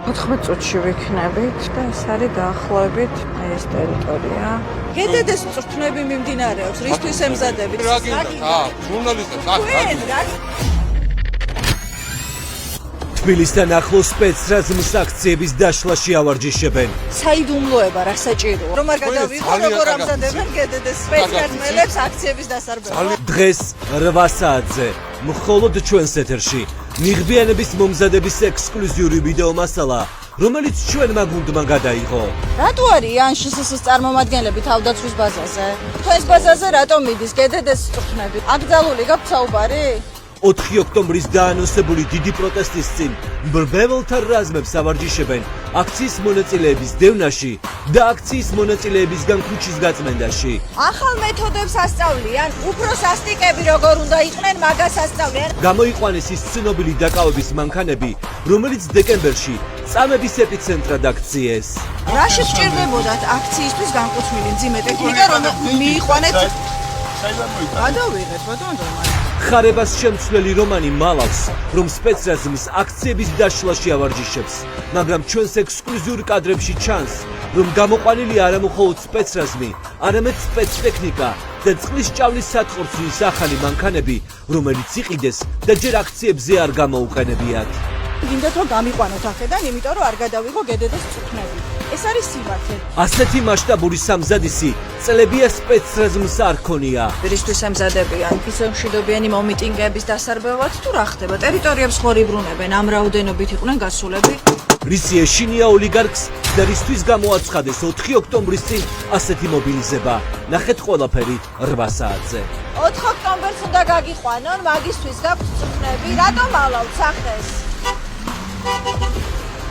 14 წუთში ვიქნებით და ეს არის დაახლოებით ეს ტერიტორია. გედედეს წვრთნები მიმდინარეობს, რისთვის ემზადებით? რა გინდა? ჟურნალისტებს თბილისთან ახლოს სპეცრაზმის აქციების დაშლაში ავარჯიშებენ. საიდუმლოება რა საჭიროა? რომ არ გადავიღო, როგორ ამზადებენ გედედეს სპეცრაზმელებს აქციების დასარბევად? დღეს 8 საათზე მხოლოდ ჩვენს ეთერში მიღბიანების მომზადების ექსკლუზიური ვიდეო მასალა, რომელიც ჩვენმა გუნდმა გადაიღო. რატო არის იანშსს წარმომადგენლები თავდაცვის ბაზაზე? თქვენს ბაზაზე რატომ მიდის გედედეს წვრთნები? აკრძალული გაქვთ საუბარი? 4 ოქტომბრის დაანონსებული დიდი პროტესტის წინ მრბეველთა რაზმებს ავარჯიშებენ აქციის მონაწილეების დევნაში და აქციის მონაწილეებისგან ქუჩის გაწმენდაში. ახალ მეთოდებს ასწავლიან, უფრო სასტიკები როგორ უნდა იყვნენ, მაგას ასწავლიან. გამოიყვანეს ის ცნობილი დაკავების მანქანები, რომელიც დეკემბერში წამების ეპიცენტრად აქციეს. რაში გჭირდებოდათ აქციისთვის განკუთვნილი მძიმე ტექნიკა, რომ მიიყვანეთ? გადავიღეთ, ბატონო. ხარებას შემცვლელი რომანი მალავს, რომ სპეცრაზმის აქციების დაშლაში ავარჯიშებს, მაგრამ ჩვენს ექსკლუზიურ კადრებში ჩანს, რომ გამოყვანილი არა მხოლოდ სპეცრაზმი, არამედ სპეცტექნიკა და წყლის ჭავლის სათყორცვის ახალი მანქანები, რომელიც იყიდეს და ჯერ აქციებზე არ გამოუყენებიათ. გინდათ რომ გამიყვანოთ აქედან, იმიტომ რომ არ გადავიღო გედედეს წვრთნები. ეს არის სიმართლე. ასეთი მასშტაბური სამზადისი წლებია სპეცრაზმს არ ქონია. რისთვის ემზადებიან? ისე მშვიდობიანი მომიტინგების დასარბევად თუ რა ხდება? ტერიტორიებს ხორიბრუნებენ, ამ რაოდენობით იყვნენ გასულები? რისი ეშინია ოლიგარქს და რისთვის გამოაცხადეს 4 ოქტომბრის წინ ასეთი მობილიზება. ნახეთ ყველაფერი 8 საათზე. 4 ოქტომბერს უნდა გაგიყვანონ, მაგისთვის გაქვთ წვრთნები, რატომ ალავთ სახეს?